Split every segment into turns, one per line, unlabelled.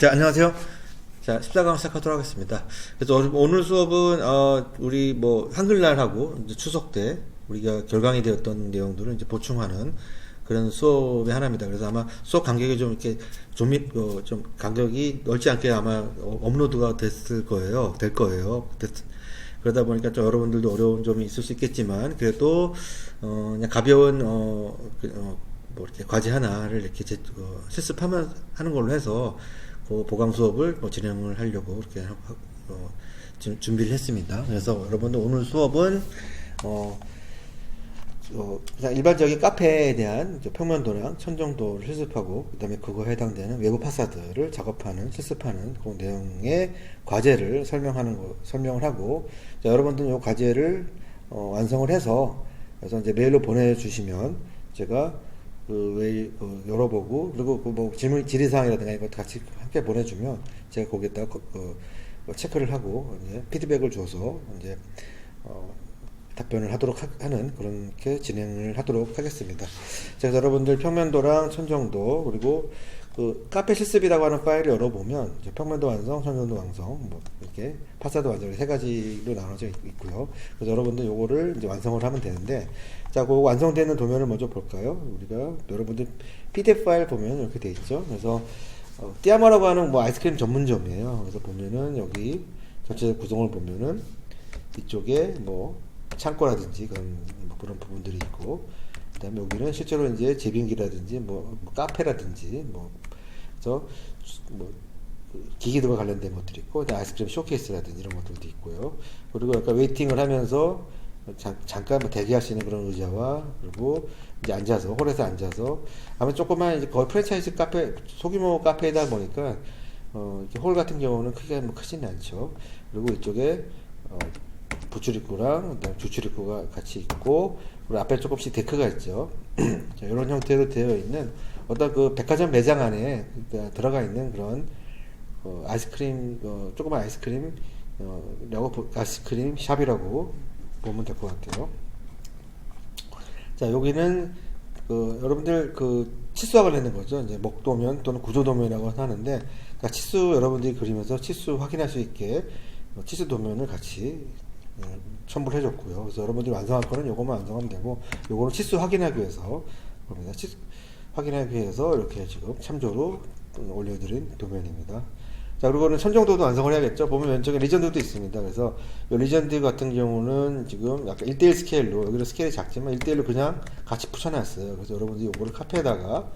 자, 안녕하세요. 자, 14강 시작하도록 하겠습니다. 그래서 오늘 수업은, 우리 뭐, 한글날하고 이제 추석 때 우리가 결강이 되었던 내용들을 이제 보충하는 그런 수업의 하나입니다. 그래서 아마 수업 간격이 좀 이렇게 좀 간격이 넓지 않게 아마 업로드가 됐을 거예요. 될 거예요. 그러다 보니까 좀 여러분들도 어려운 점이 있을 수 있겠지만, 그래도, 그냥 가벼운, 뭐 이렇게 과제 하나를 이렇게 실습하면 하는 걸로 해서 그 보강 수업을 뭐 진행을 하려고 이렇게 지금 준비를 했습니다. 그래서 여러분들 오늘 수업은 그냥 일반적인 카페에 대한 평면도랑 천정도를 실습하고 그다음에 그거에 해당되는 외부 파사드를 작업하는 실습하는 그 내용의 과제를 설명을 하고, 자, 여러분들 이 과제를 완성을 해서 그래서 이제 메일로 보내주시면 제가 열어보고, 그리고 뭐 질의사항이라든가 이거 같이 함께 보내주면 제가 거기에다가 뭐 체크를 하고 이제 피드백을 줘서 이제 답변을 하도록 하는 그렇게 진행을 하도록 하겠습니다. 자, 그래서 여러분들 평면도랑 천정도 그리고 그 카페 실습이라고 하는 파일을 열어보면 이제 평면도 완성, 천정도 완성, 뭐 이렇게 파사드 완성 세 가지로 나눠져 있고요. 그래서 여러분들 요거를 이제 완성을 하면 되는데, 자, 그 완성되는 도면을 먼저 볼까요? 우리가 여러분들 PDF 파일 보면 이렇게 돼 있죠. 그래서 띠아마라고 하는 뭐 아이스크림 전문점이에요. 그래서 보면은 여기 전체 구성을 보면은 이쪽에 뭐 창고라든지 그런 부분들이 있고, 그다음에 여기는 실제로 이제 제빙기라든지 뭐 카페라든지 기기들과 관련된 것들이 있고, 아이스크림 쇼케이스라든지 이런 것들도 있고요. 그리고 약간 웨이팅을 하면서 잠깐 뭐 대기할 수 있는 그런 의자와, 그리고 이제 앉아서 홀에서 앉아서 아마 조그만 이제 거의 프랜차이즈 카페 소규모 카페이다 보니까 이렇게 홀 같은 경우는 크기가 뭐 크지는 않죠. 그리고 이쪽에 부출입구랑 그다음 주출입구가 같이 있고, 그리고 앞에 조금씩 데크가 있죠. 자, 이런 형태로 되어 있는 어떤 그 백화점 매장 안에 들어가 있는 그런 아이스크림 조그만 아이스크림 아이스크림 샵이라고 보면 될 것 같아요. 자, 여기는 여러분들 치수와 관련된 거죠. 이제 먹도면 또는 구조도면이라고 하는데, 치수 여러분들이 그리면서 치수 확인할 수 있게 치수 도면을 같이 첨부를 해줬고요. 그래서 여러분들이 완성할 거는 요것만 완성하면 되고, 요거는 치수 확인하기 위해서 겁니다. 치수 확인하기 위해서 이렇게 지금 참조로 올려드린 도면입니다. 자, 그리고는 천정도도 완성을 해야겠죠. 보면 왼쪽에 리전드도 있습니다. 그래서 이 리전드 같은 경우는 지금 약간 1대1 스케일로, 여기는 스케일이 작지만 1대1로 그냥 같이 붙여놨어요. 그래서 여러분들이 요거를 카페에다가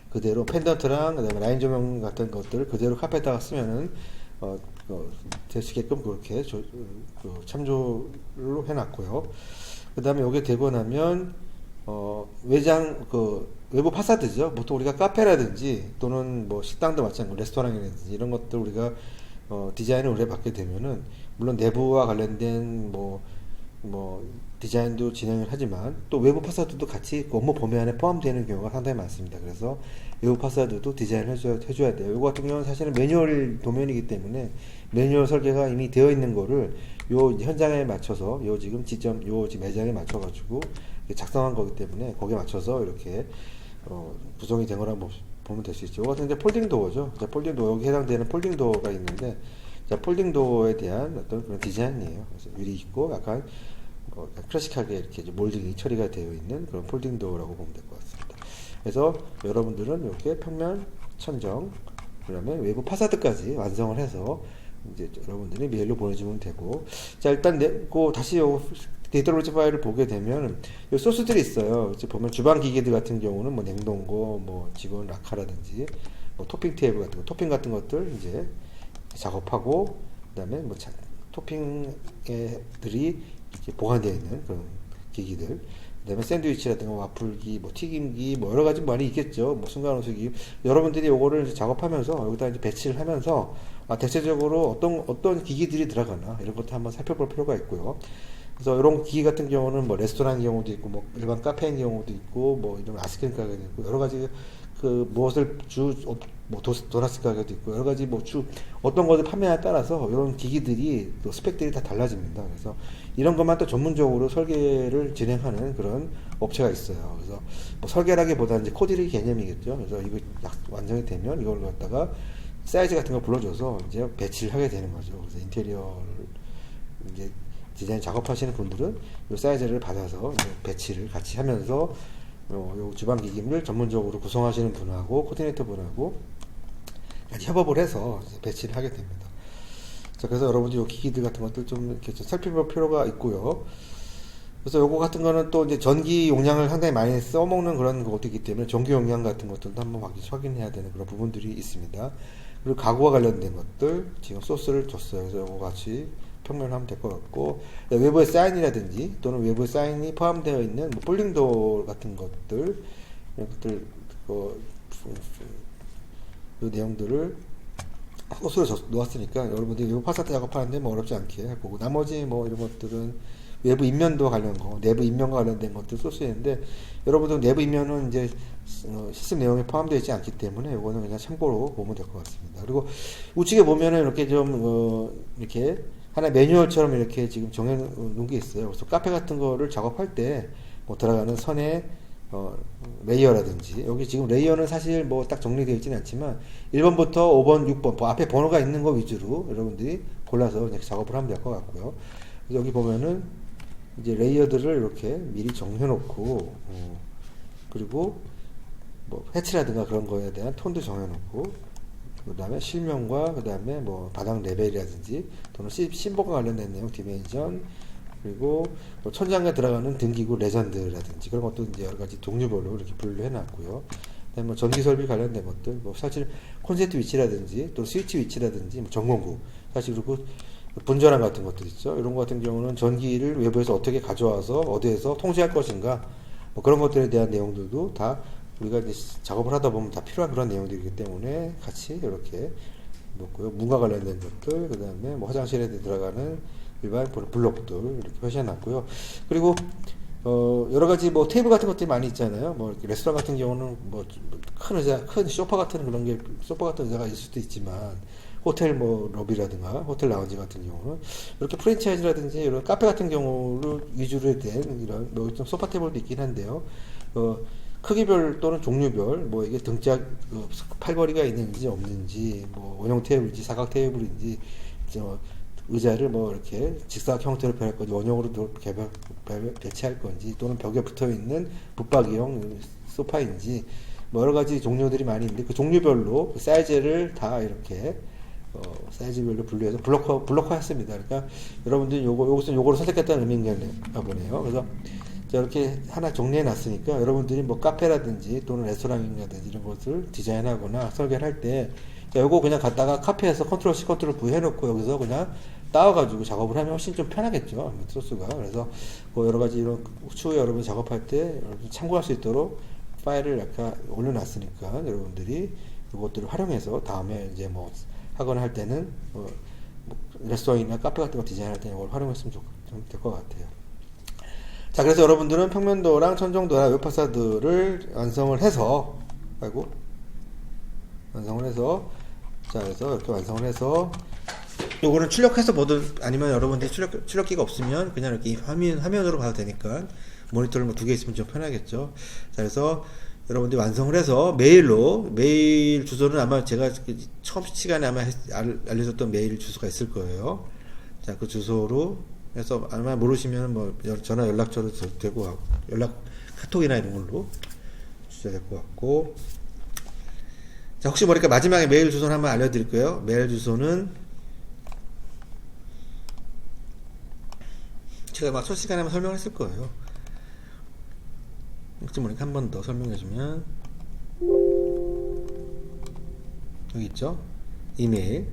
그대로 펜던트랑 그다음에 라인 조명 같은 것들을 그대로 카페에다가 쓰면은 되시게끔 그렇게 참조로 해놨고요. 그 다음에 여기 되고 나면 외장 외부 파사드죠. 보통 우리가 카페라든지 또는 뭐 식당도 마찬가지고 레스토랑이라든지 이런 것들 우리가 디자인을 오래 받게 되면은 물론 내부와 관련된 뭐 디자인도 진행을 하지만 또 외부 파사드도 같이 업무 범위 안에 포함되는 경우가 상당히 많습니다. 그래서 외부 파사드도 디자인을 해줘야 돼요. 이거 같은 경우는 사실은 매뉴얼 도면이기 때문에 매뉴얼 설계가 이미 되어 있는 거를 요 현장에 맞춰서 요 지금 매장에 맞춰가지고 작성한 거기 때문에 거기에 맞춰서 이렇게 구성이 된 거라고 보면 될 수 있죠. 이거 같은 이제 폴딩 도어죠. 폴딩 도어, 여기 해당되는 폴딩 도어가 있는데, 자, 폴딩 도어에 대한 어떤 그런 디자인이에요. 그래서 유리 있고 약간 클래식하게 이렇게 몰딩이 처리가 되어 있는 그런 폴딩 도어라고 보면 될 것 같습니다. 그래서 여러분들은 이렇게 평면, 천정, 그다음에 외부 파사드까지 완성을 해서 이제 여러분들이 메일로 보내주면 되고, 자, 일단 다시 요 데이터로지 파일을 보게 되면 요 소스들이 있어요. 이제 보면 주방 기기들 같은 경우는 뭐 냉동고, 뭐 직원 라카라든지, 뭐 토핑 테이블 같은 거, 토핑 같은 것들 이제 작업하고, 그다음에 뭐 토핑들이 이렇게 보관되어 있는 그런 기기들, 그다음에 샌드위치라든가 와플기, 뭐 튀김기, 뭐 여러 가지 많이 있겠죠. 뭐 순간호수기. 여러분들이 요거를 이제 작업하면서 여기다 이제 배치를 하면서 대체적으로 어떤 기기들이 들어가나 이런 것도 한번 살펴볼 필요가 있고요. 그래서 이런 기기 같은 경우는 뭐 레스토랑의 경우도 있고, 뭐 일반 카페인 경우도 있고, 뭐 이런 아이스크림 가게도 있고, 여러 가지 무엇을 도넛 가게도 있고, 여러 가지 어떤 것을 판매에 따라서 이런 기기들이 또 스펙들이 다 달라집니다. 그래서 이런 것만 또 전문적으로 설계를 진행하는 그런 업체가 있어요. 그래서 뭐 설계라기보다는 이제 코디리 개념이겠죠. 그래서 이거 완성이 되면 이걸 갖다가 사이즈 같은 걸 불러줘서 이제 배치를 하게 되는 거죠. 그래서 인테리어를 이제 디자인 작업하시는 분들은 이 사이즈를 받아서 이제 배치를 같이 하면서 요 주방 기기를 전문적으로 구성하시는 분하고 코디네이터 분하고 협업을 해서 배치를 하게 됩니다. 자, 그래서 여러분들 이 기기들 같은 것들 좀 이렇게 좀 살펴볼 필요가 있고요. 그래서 요거 같은 거는 또 이제 전기 용량을 상당히 많이 써먹는 그런 것도 있기 때문에 전기 용량 같은 것들도 한번 확인해야 되는 그런 부분들이 있습니다. 그리고 가구와 관련된 것들 지금 소스를 줬어요. 그래서 요거 같이 평면을 하면 될 것 같고, 외부의 사인이라든지 또는 외부의 사인이 포함되어 있는 뭐 폴링도어 같은 것들, 이런 것들 이 내용들을 소스로 놓았으니까 여러분들이 외부 파사드 작업하는데 뭐 어렵지 않게 할 거고, 나머지 뭐 이런 것들은 외부 인면도와 관련 거, 내부 인면과 관련된 것들 소스인데, 여러분들 내부 인면은 이제 시스템 내용에 포함되어 있지 않기 때문에 이거는 그냥 참고로 보면 될 것 같습니다. 그리고 우측에 보면은 이렇게 좀 이렇게 하나 매뉴얼처럼 이렇게 지금 정해 놓은 게 있어요. 그래서 카페 같은 거를 작업할 때 뭐 들어가는 선의 레이어라든지, 여기 지금 레이어는 사실 뭐 딱 정리되어 있지는 않지만 1번부터 5번, 6번 뭐 앞에 번호가 있는 거 위주로 여러분들이 골라서 이렇게 작업을 하면 될 것 같고요. 여기 보면은 이제 레이어들을 이렇게 미리 정해 놓고, 그리고 뭐 패치라든가 그런 거에 대한 톤도 정해 놓고, 그 다음에 실명과 그 다음에 뭐 바닥 레벨이라든지 또는 심볼과 관련된 내용, 디멘전, 그리고 뭐 천장에 들어가는 등기구 레전드라든지 그런 것도 이제 여러 가지 종류별로 이렇게 분류해 놨고요. 그다음에 뭐 전기 설비 관련된 것들, 뭐 사실 콘센트 위치라든지 또 스위치 위치라든지 뭐 전원구, 사실 그리고 분전환 같은 것들 있죠. 이런 것 같은 경우는 전기를 외부에서 어떻게 가져와서 어디에서 통제할 것인가, 뭐 그런 것들에 대한 내용들도 다 우리가 이제 작업을 하다 보면 다 필요한 그런 내용들이기 때문에 같이 이렇게 놓고요. 문과 관련된 것들, 그 다음에 뭐 화장실에 들어가는 일반 블록들 이렇게 표시해 놨고요. 그리고 여러 가지 뭐 테이블 같은 것들이 많이 있잖아요. 뭐 레스토랑 같은 경우는 뭐 큰 의자, 큰 소파 같은 그런 게, 소파 같은 의자가 있을 수도 있지만, 호텔 뭐 러비라든가 호텔 라운지 같은 경우는 이렇게 프랜차이즈라든지 이런 카페 같은 경우를 위주로 된 이런 뭐 좀 소파 테이블도 있긴 한데요. 크기별 또는 종류별, 뭐 이게 등짝 팔걸이가 있는지 없는지, 뭐 원형 테이블인지 사각 테이블인지, 의자를 뭐 이렇게 직사각 형태로 펼할 건지 원형으로 배치할 건지, 또는 벽에 붙어 있는 붙박이형 소파인지, 뭐 여러 가지 종류들이 많이 있는데 그 종류별로 그 사이즈를 다 이렇게 사이즈별로 분류해서 블록화 했습니다. 그러니까 여러분들이 요거를 선택했다는 의미인가 보네요. 그래서 이렇게 하나 정리해 놨으니까 여러분들이 뭐 카페라든지 또는 레스토랑이라든지 이런 것을 디자인하거나 설계를 할 때 요거 그냥 갖다가 카페에서 컨트롤 C 컨트롤 V 해놓고 여기서 그냥 따와가지고 작업을 하면 훨씬 좀 편하겠죠, 소스가. 그래서 뭐 여러 가지 이런 추후에 여러분 작업할 때 여러분 참고할 수 있도록 파일을 약간 올려놨으니까 여러분들이 이것들을 활용해서 다음에 이제 뭐 하거나 할 때는 뭐 레스토랑이나 카페 같은 거 디자인할 때 이걸 활용했으면 될 것 같아요. 자, 그래서 여러분들은 평면도랑 천정도랑 외부 파사드를 완성을 해서, 자, 그래서 이렇게 완성을 해서, 요거는 출력해서 보든, 아니면 여러분들이 출력기가 없으면 그냥 이렇게 화면으로 봐도 되니까, 모니터를 뭐 2개 있으면 좀 편하겠죠. 자, 그래서 여러분들이 완성을 해서 메일 주소는 아마 제가 처음 시간에 아마 알려줬던 메일 주소가 있을 거예요. 자, 그 주소로 해서 아마 모르시면 뭐 전화 연락처로 되고, 카톡이나 이런 걸로 주셔야 될 것 같고. 자, 혹시 모르니까 마지막에 메일 주소는 한번 알려드릴 거예요. 메일 주소는 제가 막 첫 시간에 한번 설명을 했을 거예요. 혹시 모르니까 한 번 더 설명해주면, 여기 있죠? 이메일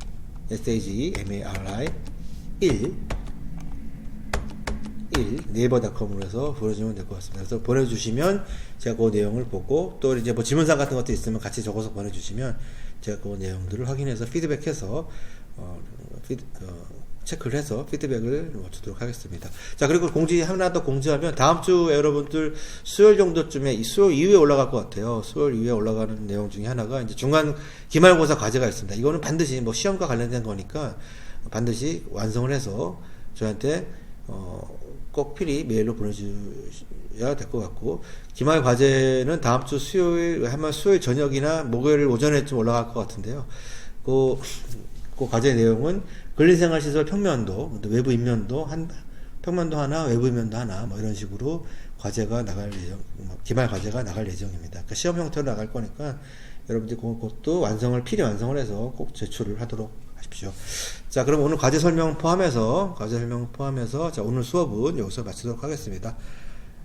SAGMARI 1 네이버닷컴으로 해서 보내주시면 될 것 같습니다. 그래서 보내주시면 제가 그 내용을 보고, 또 이제 뭐 질문사항 같은 것도 있으면 같이 적어서 보내주시면 제가 그 내용들을 확인해서 피드백해서 체크를 해서 피드백을 주도록 하겠습니다. 자, 그리고 하나 더 공지하면, 다음 주 여러분들 수요일 정도쯤에, 수요일 이후에 올라갈 것 같아요. 수요일 이후에 올라가는 내용 중에 하나가 이제 중간 기말고사 과제가 있습니다. 이거는 반드시 뭐 시험과 관련된 거니까 반드시 완성을 해서 저한테 꼭 필히 메일로 보내주셔야 될 것 같고, 기말 과제는 다음 주 수요일, 아마 수요일 저녁이나 목요일 오전에쯤 올라갈 것 같은데요. 그 과제 내용은 근린생활시설 평면도, 외부 인면도 평면도 하나, 외부 인면도 하나, 뭐 이런 식으로 과제가 나갈 예정, 기말 과제가 나갈 예정입니다. 그러니까 시험 형태로 나갈 거니까 여러분들이 그것도 필히 완성을 해서 꼭 제출을 하도록 하십시오. 자, 그럼 오늘 과제 설명 포함해서, 자, 오늘 수업은 여기서 마치도록 하겠습니다.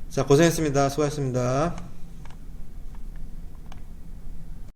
자, 고생했습니다. 수고하셨습니다.